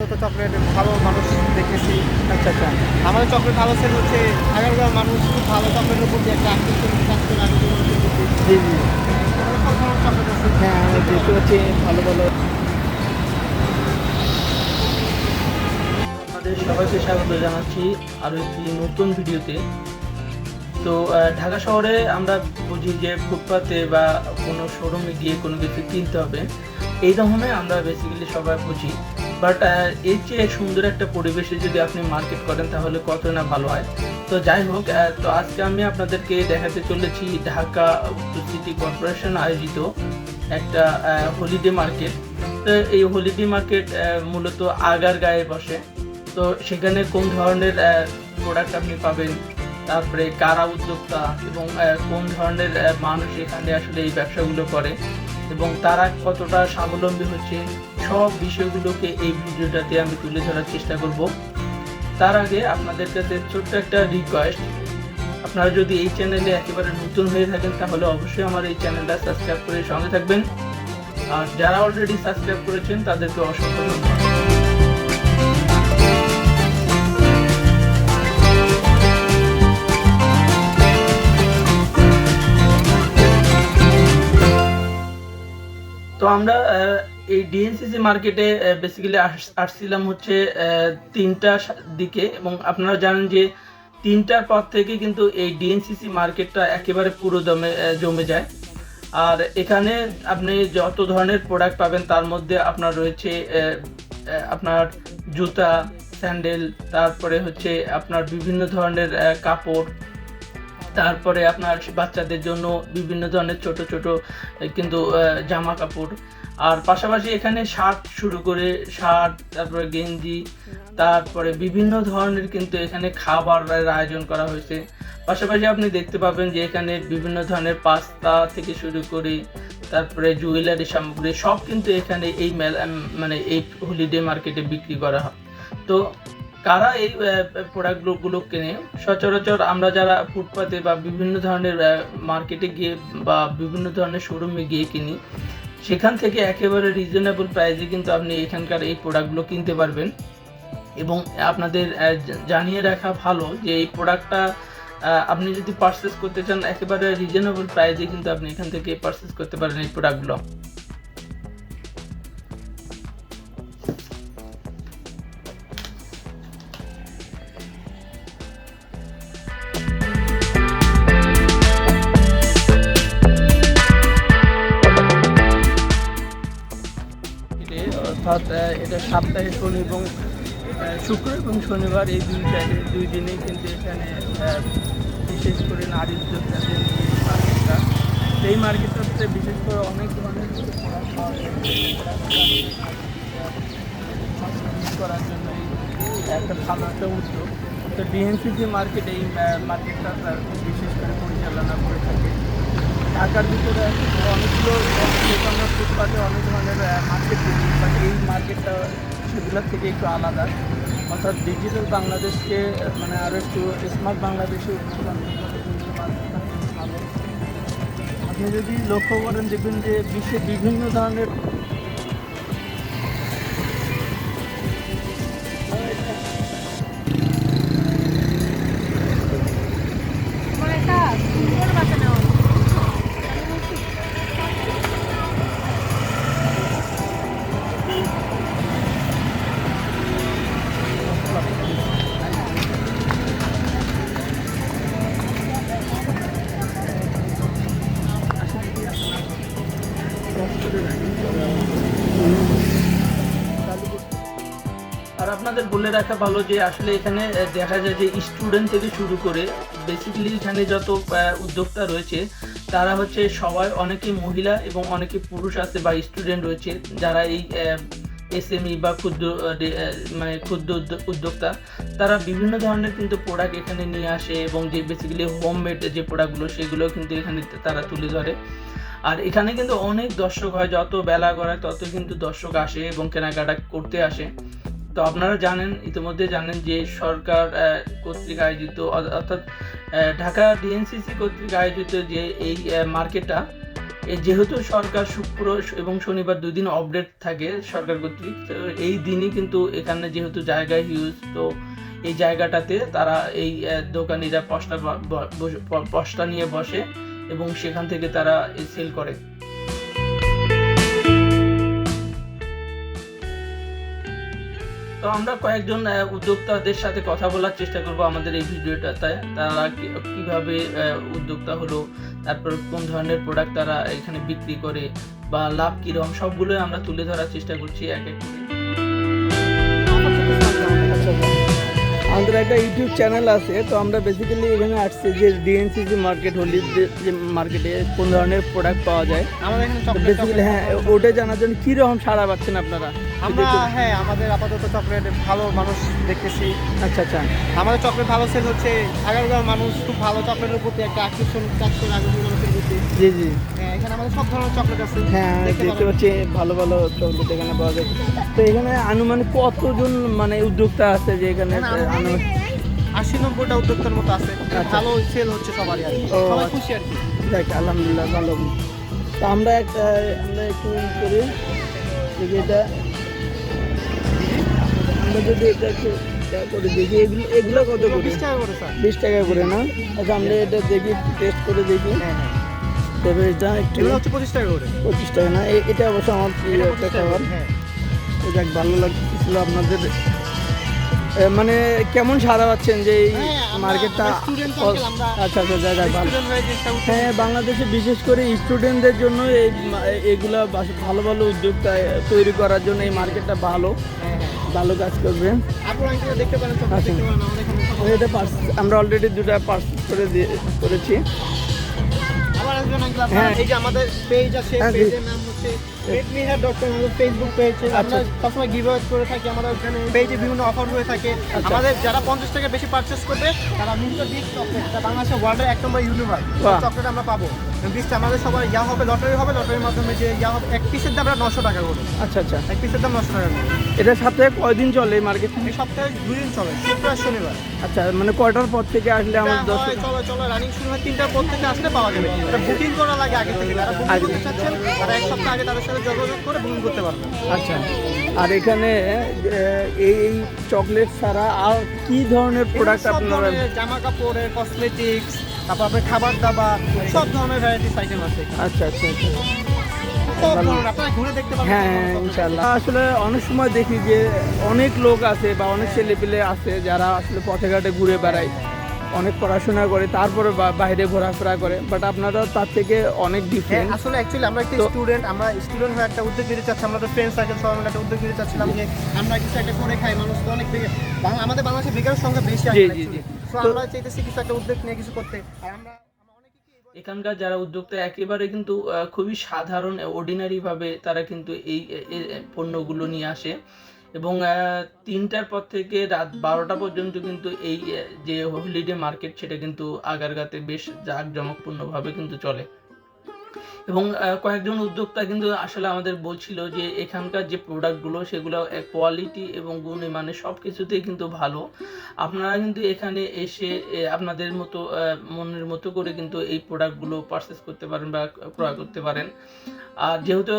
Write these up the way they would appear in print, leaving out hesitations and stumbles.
তো চকলেট ভালো মানুষ দেখেছি। আচ্ছা, আচ্ছা। আমাদের চকলেট ভালো সেল হচ্ছে। আগামীকাল মানুষ খুব ভালো চকলেটের প্রতি একটা আকৃষ্ট থাকছে না, আমি তো মনে করতেছি। জি, জি। সব ধরনের চকলেট আছে। হ্যাঁ, আমি দেখতে পাচ্ছি ভালো, ভালো। আপনাদের সবাইকে স্বাগত জানাচ্ছি আরো একটি নতুন ভিডিওতে। তো ঢাকা শহরে আমরা বুঝি যে ফুটপাতে বা কোনো শোরুমে গিয়ে কোনো কিছু কিনতে হবে, এই ধরনের আমরা বেসিক্যালি সবাই বুঝি। বাট এর চেয়ে সুন্দর একটা পরিবেশে যদি আপনি মার্কেট করেন তাহলে কত না ভালো হয়। তো যাই হোক, তো আজকে আমি আপনাদেরকে দেখাতে চলেছি ঢাকা উত্তর সিটি কর্পোরেশন আয়োজিত একটা হলিডে মার্কেট। তো এই হলিডে মার্কেট মূলত আগারগাঁয়ে বসে। তো সেখানে কোন ধরনের প্রোডাক্ট আপনি পাবেন, তারপরে কারা উদ্যোক্তা এবং কোন ধরনের মানুষ এখানে আসলে এই ব্যবসাগুলো করে এবং তারা কতটা স্বাবলম্বী হচ্ছে, সব বিষয়গুলোকে এই ভিডিওটাতে আমি তুলে ধরার চেষ্টা করব। তার আগে আপনাদের কাছে ছোট্ট একটা রিকোয়েস্ট, আপনারা যদি এই চ্যানেলে একেবারে নতুন হয়ে থাকেন তাহলে অবশ্যই আমার এই চ্যানেলটা সাবস্ক্রাইব করে সঙ্গে থাকবেন। আর যারা অলরেডি সাবস্ক্রাইব করেছেন তাদেরকে অসংখ্য ধন্যবাদ। তো আমরা এই ডিএনসিসি মার্কেটে বেসিক্যালি আসছিলাম হচ্ছে ৩টার দিকে, এবং আপনারা জানেন যে ৩টার পর থেকে কিন্তু এই ডিএনসিসি মার্কেটটা একেবারে পুরো দমে জমে যায়। আর এখানে আপনি যত ধরনের প্রোডাক্ট পাবেন তার মধ্যে আপনার রয়েছে আপনার জুতা, স্যান্ডেল, তারপরে হচ্ছে আপনার বিভিন্ন ধরনের কাপড়, তারপরে আপনার বাচ্চাদের জন্য বিভিন্ন ধরনের ছোট ছোট কিন্তু জামা কাপড়। আর পাশাপাশি এখানে শার্ট শুরু করে শার্ট, তারপরে গেঞ্জি, তারপরে বিভিন্ন ধরনের কিন্তু এখানে খাবারের আয়োজন করা হয়েছে। পাশাপাশি আপনি দেখতে পাবেন যে এখানে বিভিন্ন ধরনের পাস্তা থেকে শুরু করে তারপরে জুয়েলারি সামগ্রী সব কিন্তু এখানে এই মানে এই হলিডে মার্কেটে বিক্রি করা হয়। তো কারা এই প্রোডাক্টগুলো কেনে? সচরাচর আমরা যারা ফুটপাতে বা বিভিন্ন ধরনের মার্কেটে গিয়ে বা বিভিন্ন ধরনের শোরুমে গিয়ে কিনি, সেখান থেকে একেবারে রিজনেবল প্রাইসে কিন্তু আপনি এখানকার এই প্রোডাক্টগুলো কিনতে পারবেন। এবং আপনাদের জানিয়ে রাখা ভালো যে এই প্রোডাক্টটা আপনি যদি পারচেস করতে চান একেবারে রিজনেবল প্রাইসে কিন্তু আপনি এখান থেকে পারচেস করতে পারেন এই প্রোডাক্টগুলো। অর্থাৎ এটা সপ্তাহে শনি এবং শুক্র এবং শনিবার এই দুই দিনেই কিন্তু এখানে বিশেষ করে নারী উদ্যোক্তাদের নিয়ে মার্কেটটা, সেই মার্কেটটাতে বিশেষ করে অনেক ধরনের করার জন্য একটা ভালো একটা উদ্যোগ। তো ডিএনসিসি মার্কেট এই মার্কেটটা বিশেষ করে পরিচালনা করে থাকে। ঢাকার ভিতরে অনেকগুলো আমরা ফুটপাতে অনেক ধরনের মার্কেট দেখি, বাট এই মার্কেটটা সেগুলোর থেকে একটু আলাদা। অর্থাৎ ডিজিটাল বাংলাদেশকে মানে আরও একটু স্মার্ট বাংলাদেশে আপনি যদি লক্ষ্য করেন দেখবেন যে বিশ্বের বিভিন্ন ধরনের আর আপনাদের বলে রাখা ভালো যে আসলে এখানে দেখা যায় যে স্টুডেন্ট থেকে শুরু করে বেসিক্যালি এখানে যত উদ্যোক্তা রয়েছে তারা হচ্ছে সবাই, অনেকে মহিলা এবং অনেকে পুরুষ আছে বা স্টুডেন্ট রয়েছে যারা এই এসএমই বা মানে ক্ষুদ্র উদ্যোক্তা, তারা বিভিন্ন ধরনের কিন্তু প্রোডাক্ট এখানে নিয়ে আসে এবং যে বেসিক্যালি হোমমেড যে প্রোডাক্টগুলো সেগুলো কিন্তু এখানে তারা তুলে ধরে। আর এখানে কিন্তু অনেক দর্শক হয়, যত বেলা গড়ায় তত কিন্তু দর্শক আসে এবং কেনাকাটা করতে আসে। তো আপনারা জানেন, ইতিমধ্যে জানেন যে সরকার কর্তৃক আয়োজিত অর্থাৎ ঢাকা ডিএনসিসি কর্তৃক আয়োজিত যে এই মার্কেটটা, যেহেতু সরকার শুক্র এবং শনিবার 2 দিন আপডেট থাকে সরকার কর্তৃক, তো এই দিনই কিন্তু এখানে যেহেতু জায়গা হিউজ, তো এই জায়গাটাতে তারা এই দোকানিরা পশটা নিয়ে বসে এবং সেখান থেকে তারা সেল করে। তো আমরা কয়েকজন উদ্যোক্তাদের সাথে কথা বলার চেষ্টা করব আমাদের এই ভিডিওটাতে। তারা কিভাবে উদ্যোক্তা হলো, তারপর কোন ধরনের প্রোডাক্ট তারা এখানে বিক্রি করে বা লাভ কিরকম, সবগুলো আমরা তুলে ধরার চেষ্টা করছি এক এক করে। আমাদের একটা ইউটিউব চ্যানেল আছে, তো আমরা বেসিক্যালি এখানে আসছি যে ডিএনসিসি মার্কেট, হোলির যে মার্কেটে কোন ধরনের প্রোডাক্ট পাওয়া যায় আমাদের এখানে চকলেট বেসিক্যালি। হ্যাঁ, ওটা জানার জন্য কীরকম সাড়া পাচ্ছেন আপনারা? আমরা আমাদের আপাতত চকলেট ভালো মানুষ দেখতেছি। আচ্ছা আচ্ছা, আমাদের চকলেট ভালো সেল হচ্ছে। আগারগাঁও মানুষ খুব ভালো চকলেটের প্রতি একটা আকর্ষণ কাজ করে আগারগাঁও মানুষের প্রতি। জি জি, হ্যাঁ, এখানে আমাদের সব ধরনের চকলেট আছে। হ্যাঁ দেখতে পাচ্ছি ভালো ভালো চকলেট এখানে পাওয়া যায়। তো এখানে আনুমানিক কতজন মানে উদ্যোক্তা আছে যে এখানে? আনুমানিক 80-90টা উদ্যোক্তার মতো আছে। ভালো সেল হচ্ছে সবারই আর কি। ও, সবাই খুশি আর কি। দেখ আলহামদুলিল্লাহ ভালো। তো আমরা একটু করি দেখি এটা, আমরা যদি এটা একটু করে দেখি এগুলো কত করে? 20 টাকা করে স্যার। 20 টাকা করে না? আচ্ছা আমরা এটা দেখি, টেস্ট করে দেখি। হ্যাঁ হ্যাঁ, তবে এটা একটু এগুলো হচ্ছে 25 টাকা করে। 25 টাকা না? এটা অবশ্য আমার প্রিয় এটা একটা 25 টাকা খাবার। করে, হ্যাঁ। তো যাক, ভালো লাগছিল আপনাদের। মানে কেমন সাড়া পাচ্ছেন যে এই হ্যাঁ, মার্কেটটা? আমরা student uncle, আমরা আচ্ছা আচ্ছা, যাক ভালো। স্টুডেন্ট হয়ে জিনিসটা উঠে- হ্যাঁ, বাংলাদেশে বিশেষ করে স্টুডেন্টদের জন্য এগুলা ভালো ভালো উদ্যোক্তা তৈরি করার জন্য এই মার্কেটটা ভালো হ্যাঁ হ্যাঁ। ভালো কাজ করবে। আপনারা এখানে দেখতে পারেন, চকলেট আচ্ছা। দেখতে পারেন আমাদের এখানে। এটা আমরা অলরেডি 2টা পার্সেল করেছি। আবার আসবেন uncle, আপনারা হ্যাঁ। এই যে আমাদের পেজ আছে, হ্যাঁ, পেজের নাম হচ্ছে redmehair.com, আমাদের ফেসবুক পেজ। আমরা আচ্ছা। সবসময় গিভঅ্যাওয়ে করে থাকি। আমাদের এখানে পেজে বিভিন্ন অফার হয়ে থাকে। আমাদের যারা 50 টাকা বেশি পারচেজ করবে তারা মিস্টার বিগ চকলেট, এটা বাংলাদেশের ওয়ার্ল্ডের 1 নম্বর ইউনিভার বাহ। চকলেট আমরা পাবো। বিশটা আমাদের সবার হবে, লটারির মাধ্যমে যে হবে। এক পিসের দাম আমরা 900 টাকা করে। আচ্ছা আচ্ছা, এক পিসের দাম 900 টাকা করে। এটা সপ্তাহে কয়দিন চলে এই মার্কেট? এই সপ্তাহে 2 দিন চলে, শুক্র আর শনিবার। আচ্ছা, মানে কয়টার পর থেকে আসলে আমার এটা হয়, 10? চলো রানিং শুরু হয় 3টার পর থেকে আসলে পাওয়া যাবে। এটা বুকিং করা লাগে আগে থেকে। যারা বুকিং করতে চাচ্ছেন তারা এক সপ্তাহ আগে তাদের সাথে যোগাযোগ করে বুকিং করতে পারবেন। আচ্ছা, আর এখানে এই চকলেট ছাড়া আর কি ধরনের প্রোডাক্ট সব আপনারা? ধরনের জামা কাপড়ের, কসমেটিক্স, তারপর আপনার খাবার দাবার, সব ধরনের ভ্যারাইটিস আইটেম আছে এখানে। আচ্ছা আচ্ছা আচ্ছা, সব ধরনের আপনারা ঘুরে দেখতে পাবেন। হ্যাঁ হ্যাঁ, ইনশাআল্লাহ। আসলে অনেক সময় দেখি যে অনেক লোক আছে বা অনেক ছেলেপিলে আছে যারা আসলে পথে ঘাটে ঘুরে বেড়ায়, অনেক পড়াশোনা করে, তারপরে বাইরে ঘোরাফেরা করে, বাট আপনারা তার থেকে অনেক হ্যাঁ, ডিফারেন্ট। আসলে অ্যাকচুয়ালি আমরা একটা স্টুডেন্ট, আমরা স্টুডেন্ট হয়ে একটা উদ্যোগ নিতে চাচ্ছি। আমাদের ফ্রেন্ড সার্কেল সবাই মিলে একটা উদ্যোগ নিতে চাচ্ছিলাম যে আমরা কিছু একটা করে খাই। মানুষ তো অনেক আমাদের বাংলাদেশে বেকারের সংখ্যা বেশি আছে। জি, জি। তো আমরা চাইতেছি কিছু একটা উদ্যোগ নিয়ে কিছু করতে। আর আমরা অনেকে এখানকার যারা উদ্যোক্তা একেবারে কিন্তু খুবই সাধারণ অর্ডিনারি ভাবে তারা কিন্তু এই পণ্যগুলো নিয়ে আসে এবং 3টার পর থেকে রাত 12টা পর্যন্ত কিন্তু এই যে হলিডে মার্কেট সেটা কিন্তু আগারগাঁতে বেশ জাঁকজমকপূর্ণভাবে কিন্তু চলে। এবং কয়েকজন উদ্যোক্তা কিন্তু আসলে আমাদের বলছিল যে এখানকার যে প্রোডাক্টগুলো সেগুলো কোয়ালিটি এবং গুণমানে সব কিছুতেই কিন্তু ভালো। আপনারা কিন্তু এখানে এসে আপনাদের মতো মনের মতো করে কিন্তু এই প্রোডাক্টগুলো পারচেস করতে পারেন বা ক্রয় করতে পারেন। আর যেহেতু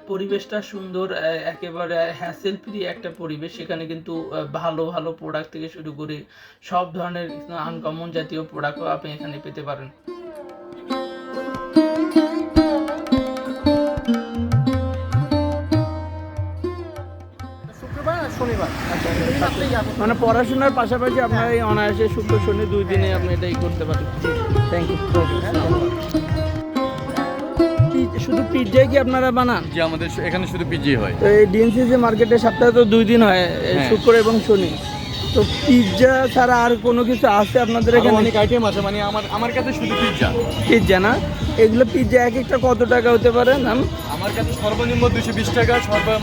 পরিবেশটা সুন্দর, একেবারে হ্যাসেল ফ্রি একটা পরিবেশ, সেখানে কিন্তু ভালো ভালো প্রোডাক্ট থেকে শুরু করে সব ধরনের আনকমন জাতীয় প্রোডাক্টও আপনি এখানে পেতে পারেন। শুক্রবার আর শনিবার মানে পড়াশোনার পাশাপাশি আপনারা এই অনায়াসে শুক্র শনি 2 দিনে আপনি এটাই করতে পারেন। Thank you. শুধু পিৎজাই কি আপনারা বানান? যে আমাদের এখানে শুধু পিজি হয়। তো এই ডিএনসিসি মার্কেটে সপ্তাহে তো 2 দিন হয়, শুক্র এবং শনি। তো পিৎজা ছাড়া আর কোনো কিছু আছে আপনাদের এখানে? অনেক আইটেম আছে, মানে আমার কাছে শুধু পিৎজা। পিৎজা না? এগুলো পিৎজা এক একটা কত টাকা হতে পারে? নাম আমার কাছে সর্বনিম্ন 220 টাকা,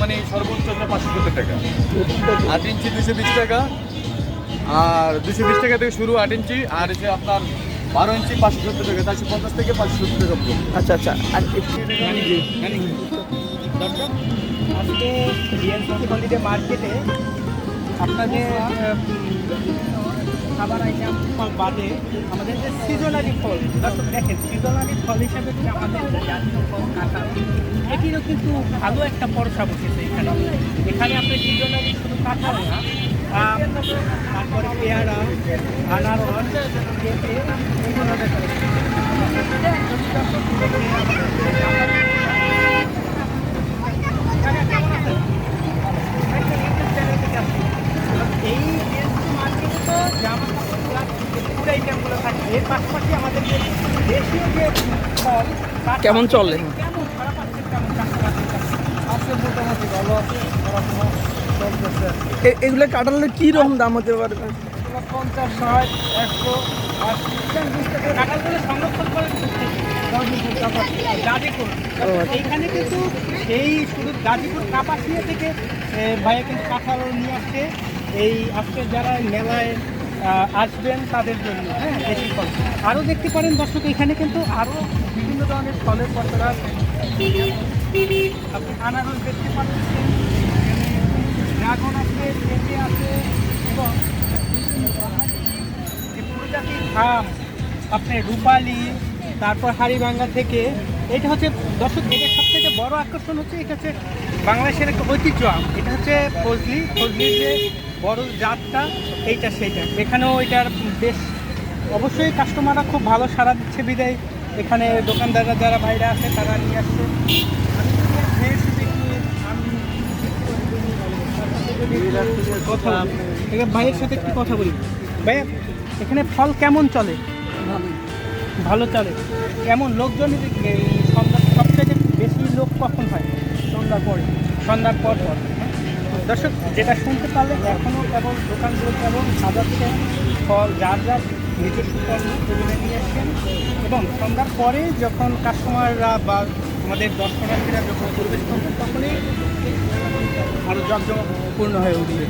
মানে সর্বোচ্চ 570 টাকা। 8 ইঞ্চি 220 টাকা, আর 220 টাকা থেকে শুরু 8 ইঞ্চি, আর যে আপনার 12 ইঞ্চি 570 টাকা, 450 থেকে 570 টাকা পর্যন্ত। আচ্ছা আচ্ছা, আর আজকে ডিএনসিসি হলিডে মার্কেটে আপনাদের খাবার আইটেম বাদে আমাদের যে সিজনালি ফল, দর্শক দেখেন সিজনালি ফল হিসেবে যে আমাদের জাতীয় ফল কাঁঠাল, এটিরও কিন্তু ভালো একটা পরশা বসেছে এখানে। এখানে আপনি সিজনালি শুধু কাঁঠাল না, আম, তারপরে পেয়ারা, আনারস, পেঁপে, এগুলো দেখা যাচ্ছে। কেমন আছেন? এই মার্কেটে তো জামা ফুড আইটেমগুলো থাকে, এর পাশাপাশি আমাদের যে দেশীয় যে ফল কেমন চলে? কেমন খারাপ আছে, কেমন কাস্টমার আছে মোটামুটি ভালো আছে, খারাপ না, চলতেছে। এগুলো কাটালে কি রকম দাম হতে পারে? 50, 60, 100, 80, 20 টাকা কাঁঠালগুলো সংরক্ষণ করে গাজীপুর। এইখানে কিন্তু এই শুধু গাজীপুর কাপাসিয়া থেকে ভাইয়া কিন্তু কাঁঠাল নিয়ে আসছে এই আজকে যারা মেলায় আসবেন তাদের জন্য, হ্যাঁ দেশি ফল। আরও দেখতে পারেন দর্শক, এখানে কিন্তু আরও বিভিন্ন ধরনের ফলের পসরা আছে। আপনি আনারস দেখতে পাচ্ছেন, ড্রাগন আছে, পেঁপে আছে এবং যে প্রজাতির আম, আপনার রূপালি, তারপর হাড়িভাঙ্গা থেকে। এটা হচ্ছে দর্শক, এটার সবথেকে বড় আকর্ষণ হচ্ছে এটা হচ্ছে বাংলাদেশের একটা ঐতিহ্য আম। এটা হচ্ছে ফজলির যে বড় জাতটা, এইটা সেইটা। এখানেও এটার বেশ অবশ্যই কাস্টমাররা খুব ভালো সাড়া দিচ্ছে বিদায় এখানে দোকানদাররা যারা বাইরে আছে তারা নিয়ে আসছে। আমি কথা ভাইয়ের সাথে একটু কথা বলি। ভাইয়া, এখানে ফল কেমন চলে? ভালো চলে। কেমন লোকজন সন্ধ্যা সবথেকে বেশি লোক কখন হয়? সন্ধ্যার পর দর্শক, যেটা শুনতে পারলে এখনও কেবল দোকানগুলো কেবল সাজাচ্ছে, ফল যার যার নিজস্ব ফল সেগুলো নিয়ে আসছেন এবং সন্ধ্যার পরে যখন কাস্টমাররা বা আমাদের দর্শনার্থীরা যখন প্রবেশ করবেন তখনই আরও জমজমপূর্ণ হয়ে উঠবে।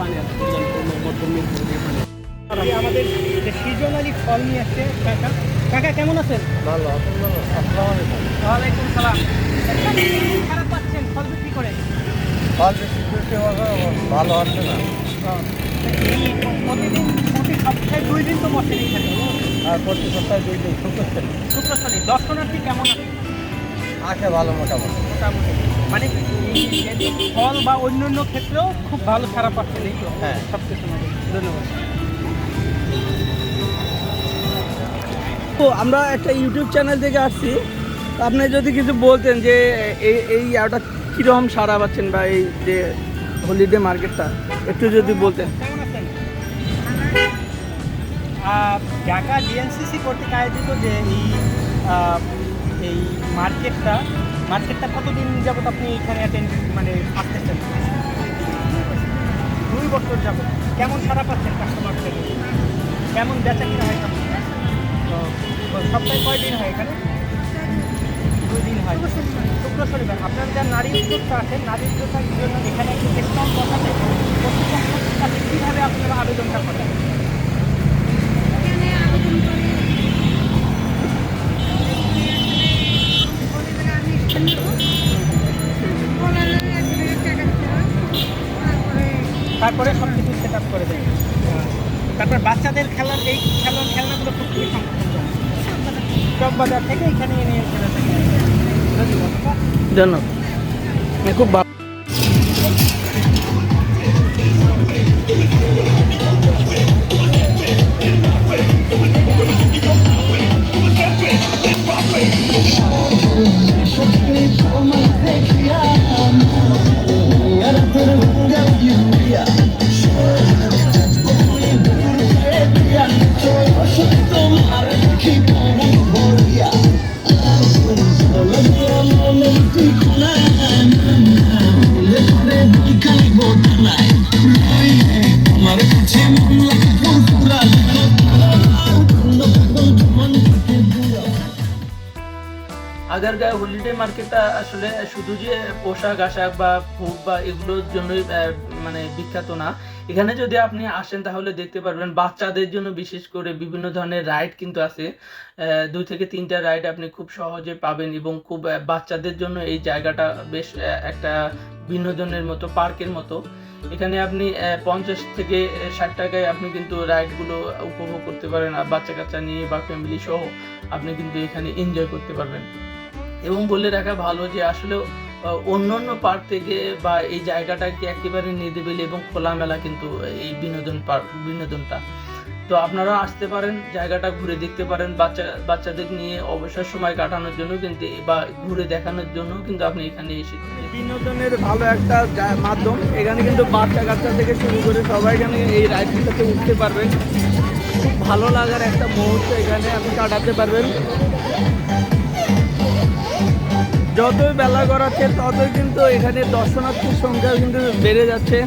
আমাদের যে সিজনালি ফল নিয়ে আসছে কাকা। কাকা কেমন আছেন? ভালো, আপনি ভালো? আসসালামু আলাইকুম। ওয়ালাইকুম সালাম। খারাপ পাচ্ছেন ফল বিক্রি করে? ফল বেশি বেশি ভালো হচ্ছে না, এই প্রতিদিন প্রতি সপ্তাহে 2 দিন তো বসেন এখানে, আর প্রতি সপ্তাহে 2 দিন শুক্রবার শুক্রশনি। দর্শনার্থী কেমন আছে? আসে ভালো মোটামুটি। মোটামুটি মানে এই ফল বা অন্যান্য ক্ষেত্রেও খুব ভালো সারা পাচ্ছেন, এই তো? হ্যাঁ। সবচেয়ে ধন্যবাদ। তো আমরা একটা ইউটিউব চ্যানেল থেকে আসছি, তো আপনি যদি কিছু বলতেন যে এই ইয়াটা কীরকম সারা পাচ্ছেন বা এই যে হলিডে মার্কেটটা একটু যদি বলতেন। কেমন আছেন? ঢাকা ডিএনসিসি কর্তৃক আয়োজিত যে এই মার্কেটটা কতদিন যাবত আপনি এখানে মানে আসতেছেন? 2 বছর যাবত। কেমন সারা পাচ্ছেন কাস্টমার থেকে? কেমন বেচা কিনা হয়? সপ্তাহে কয় দিন হয় এখানে? 2 দিন হয়, শুক্র শনিবার। আপনার যা নারী উদ্যোক্তা আছে, নারী উদ্যোক্তার জন্য এখানে একটু ডিসকাউন্ট বসাতে কর্তৃপক্ষের কাছে কীভাবে আপনারা আবেদনটা করেন? এখানে আবেদন করে আমি টাকা দিতে হয়, তারপরে সব কিছু সেট আপ করে দেয়। তারপর বাচ্চাদের এই খেলনাগুলো খুব চকবাজার থেকে এখানে নিয়ে চলে থাকে। ধন্যবাদ। ধন্যবাদ, খুব ভালো। আগারগাঁও হলিডে মার্কেটটা আসলে শুধু যে পোশাক আশাক বা ফুড বা এগুলোর জন্যই মানে বিখ্যাত না। এখানে যদি আপনি আসেন তাহলে দেখতে পারবেন বাচ্চাদের জন্য বিশেষ করে বিভিন্ন ধরনের রাইড কিন্তু আছে। 2 থেকে 3টা রাইড আপনি খুব সহজে পাবেন এবং খুব বাচ্চাদের জন্য এই জায়গাটা বেশ একটা বিনোদনের মতো, পার্কের মতো। এখানে আপনি 50 থেকে 60 টাকায় আপনি কিন্তু রাইডগুলো উপভোগ করতে পারেন, আর বাচ্চা কাচ্চা নিয়ে বা ফ্যামিলি সহ আপনি কিন্তু এখানে এনজয় করতে পারবেন। এবং বলে রাখা ভালো যে আসলে অন্যান্য পার্ক থেকে বা এই জায়গাটাকে একেবারে নিরিবিলি এবং খোলামেলা কিন্তু এই বিনোদনটা। তো আপনারা আসতে পারেন, জায়গাটা ঘুরে দেখতে পারেন, বাচ্চাদের নিয়ে অবসর সময় কাটানোর জন্য কিন্তু বা ঘুরে দেখানোর জন্য কিন্তু আপনি এখানে এসে বিনোদনের ভালো একটা মাধ্যম। এখানে কিন্তু বাচ্চা কাচ্চা থেকে শুরু করে সবাই এখানে এই রাইডটাতে উঠতে পারবেন। খুব ভালো লাগার একটা মুহূর্ত এখানে আপনি কাটাতে পারবেন। যতই বেলা গড়াচ্ছে ততই কিন্তু এখানে দর্শনার্থীর সংখ্যা কিন্তু বেড়ে যাচ্ছে।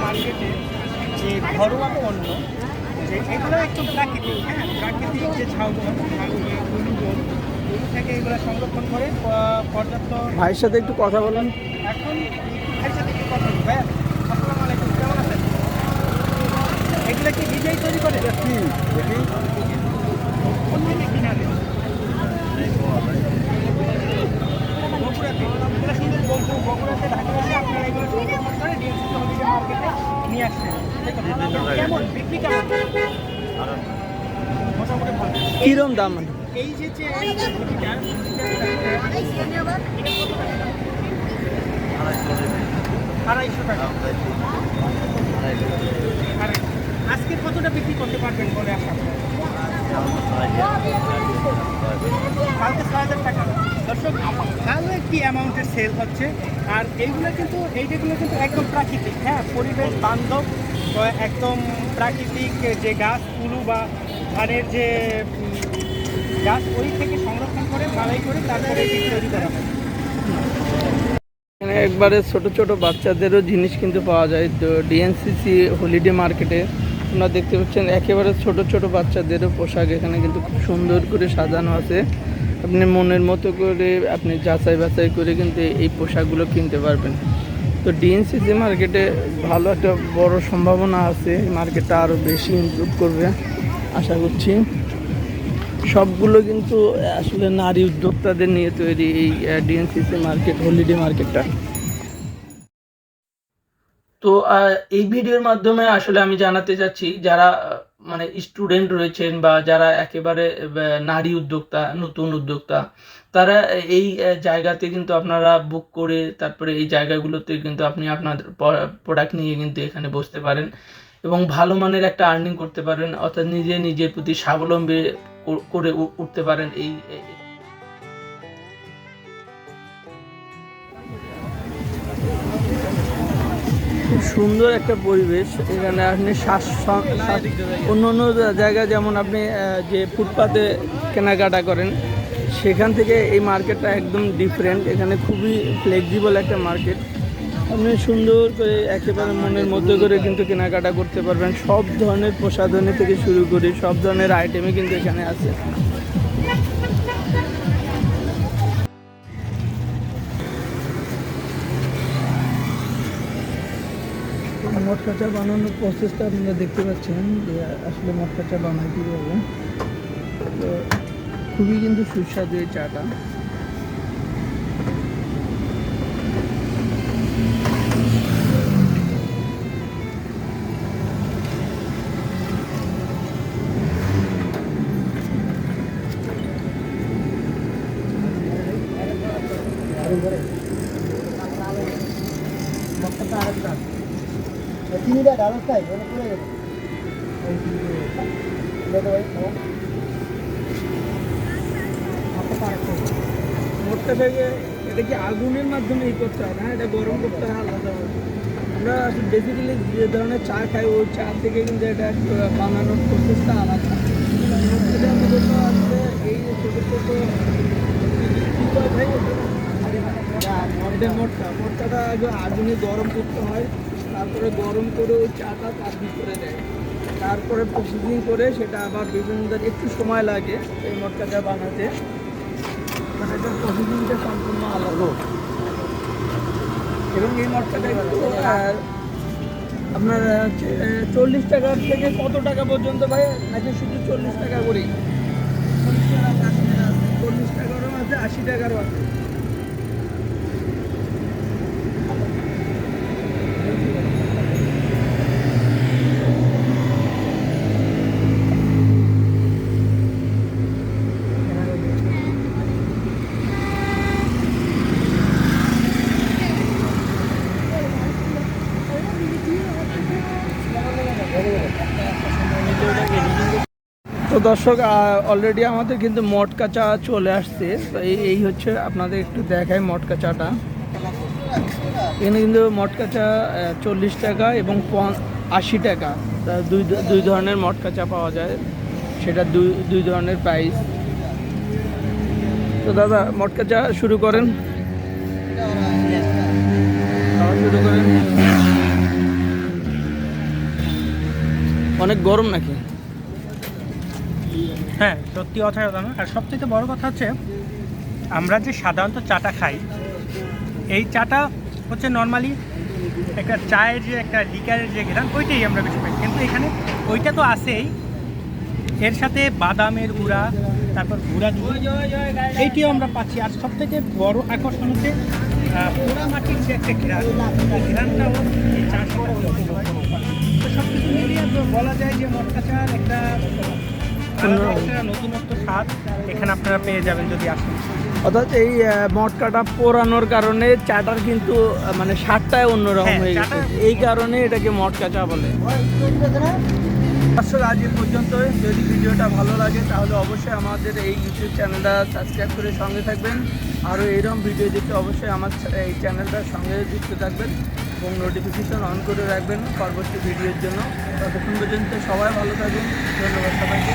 মার্কেটে যে ঘরোয়া পণ্য যে এগুলো একটু প্রাকৃতিক, হ্যাঁ প্রাকৃতিক যে ঝাউগুলো থেকে এগুলো সংরক্ষণ করে পর্যাপ্ত। ভাইয়ের সাথে একটু কথা বলেন। এখন ভাইয়ের সাথে একটু কথা বলি। ভাইয়া আসসালামু আলাইকুম, কেমন আছেন? এগুলো কি নিজেই তৈরি করে? দেখি কোন থেকে কিনে আনেন? বগুড়াতে। এগুলো শুধু বগুড়াতে ঢাকা আসে আপনারা এগুলো সংরক্ষণ করে ডিএনসিসি হলিডে মার্কেটে নিয়ে আসছেন। কেমন বিক্রি কেমন? মোটামুটি ভালো। কিরম দাম? এই যে যে আড়াইশো টাকা। আজকে কতটা বিক্রি করতে পারবেন বলে আশা করি? কালকে ৬,০০০ টাকা। দর্শক, ভালো একটি অ্যামাউন্টের সেল হচ্ছে। আর এইগুলো কিন্তু একদম প্রাকৃতিক, হ্যাঁ পরিবেশ বান্ধব, একদম প্রাকৃতিক যে গাছ কুলু বা ধানের যে গাছ ওই থেকে সংরক্ষণ করে ঢালাই করে তারপরে এটি তৈরি করা হয়। এখানে একবারে ছোট ছোট বাচ্চাদেরও জিনিস কিন্তু পাওয়া যায়। তো ডিএনসিসি হলিডে মার্কেটে আপনারা দেখতে পাচ্ছেন একেবারে ছোট ছোট বাচ্চাদেরও পোশাক এখানে কিন্তু খুব সুন্দর করে সাজানো আছে। আপনি মনের মতো করে আপনি যাচাই বাছাই করে কিন্তু এই পোশাকগুলো কিনতে পারবেন। তো ডিএনসিসি মার্কেটে ভালো একটা বড় সম্ভাবনা আছে, এই মার্কেটটা আরও বেশি ইমপ্রুভ করবে আশা করছি। সবগুলো কিন্তু আসলে নারী উদ্যোক্তাদের নিয়ে তৈরি এই ডিএনসিসি মার্কেট, হলিডে মার্কেটটা। তো এই ভিডিওর মাধ্যমে আসলে আমি জানাতে চাচ্ছি যারা মানে স্টুডেন্ট রয়েছেন বা যারা একেবারে নারী উদ্যোক্তা, নতুন উদ্যোক্তা, তারা এই জায়গাতে কিন্তু আপনারা বুক করে তারপরে এই জায়গাগুলোতে কিন্তু আপনি আপনার প্রোডাক্ট নিয়ে কিন্তু এখানে বসতে পারেন এবং ভালো মানের একটা আর্নিং করতে পারেন, অর্থাৎ নিজের প্রতি স্বাবলম্বী করে উঠতে পারেন। খুব সুন্দর একটা পরিবেশ এখানে। আপনি অন্য অন্য জায়গায় যেমন আপনি যে ফুটপাতে কেনাকাটা করেন সেখান থেকে এই মার্কেটটা একদম ডিফারেন্ট। এখানে খুবই ফ্লেক্সিবল একটা মার্কেট। আপনি সুন্দর করে একেবারে মনের মধ্যে করে কিন্তু কেনাকাটা করতে পারবেন। সব ধরনের প্রসাধনী থেকে শুরু করে সব ধরনের আইটেমই কিন্তু এখানে আছে। মটকা চা বানানোর প্রসেসটা আপনারা দেখতে পাচ্ছেন যে আসলে মটকা চা বানায় কীভাবে। তো খুবই কিন্তু সুস্বাদু এই চাটা। চিনিটা ডালত তাই মানে পুরো গেছে মোটটা থেকে এটা কি আগুনের মাধ্যমে ই করতে হয় না, এটা গরম করতে হয় আলাদাভাবে। আমরা বেসিক্যালি যে ধরনের চা খাই ওই চা থেকে কিন্তু এটা বানানোর প্রসেসটা আলাদা। এটা মূলত আসলে এই ছোটো ছোটো কী কয় ভাই এটা মোটকাটা আগে আগুনে গরম করতে হয়, তারপরে গরম করে ওই চাটা তার ভিতরে দেয়, তারপরে প্রসেসিং করে সেটা আবার বিভিন্ন একটু সময় লাগে এই মোটকাটা বানাতে। মানে এটার প্রসেসিংটা সম্পূর্ণ আলাদা। এবং এই মটকাটা কিন্তু আপনার 40 টাকার থেকে কত টাকা পর্যন্ত ভাই, নাকি শুধু 40 টাকা করেই? 40 টাকারও আছে, 80 টাকারও আছে। তো দর্শক অলরেডি আমাদের কিন্তু মটকা চা চলে আসছে। তো এই হচ্ছে আপনাদের একটু দেখায় মটকা চাটা। এখানে কিন্তু মটকা চা 40 টাকা এবং 80 টাকা, তা দুই ধরনের মটকা চা পাওয়া যায়, সেটা দুই ধরনের প্রাইস। তো দাদা মটকা চা শুরু করেন, শুরু করেন। অনেক গরম নাকি? হ্যাঁ, সত্যি অসাধারণ। আর সবচেয়ে বড় কথা হচ্ছে আমরা যে সাধারণত চাটা খাই, এই চাটা হচ্ছে নর্মালি একটা চায়ের যে একটা লিকারের যে ঘেরান ওইটাই আমরা বেশি পাই, কিন্তু এখানে ওইটা তো আছেই, এর সাথে বাদামের গুঁড়া, তারপর গুঁড়া দুধ এইটিও আমরা পাচ্ছি। আর সবথেকে বড় আকর্ষণ হচ্ছে পোড়া মাটির যে একটা ঘেরান, ঘেরানটাও এই চার সাথে তো সব কিছু মিলিয়ে বলা যায় যে মটকা চার একটা নতুনত্ব স্বাদ এখানে আপনারা পেয়ে যাবেন যদি আসেন। অর্থাৎ এই মটকাটা পোড়ানোর কারণে চাটার কিন্তু মানে স্বাদটাই অন্যরকম হয়ে গেছে, এই কারণে এটাকে মটকা চা বলে। দর্শক আজ এই পর্যন্ত। যদি ভিডিওটা ভালো লাগে তাহলে অবশ্যই আমাদের এই ইউটিউব চ্যানেলটা সাবস্ক্রাইব করে সঙ্গে থাকবেন। আরও এইরকম ভিডিও দেখতে অবশ্যই আমার এই চ্যানেলটার সঙ্গে যুক্ত থাকবেন এবং নোটিফিকেশন অন করে রাখবেন পরবর্তী ভিডিওর জন্য। ততক্ষণ পর্যন্ত সবাই ভালো থাকবেন। ধন্যবাদ সবাইকে।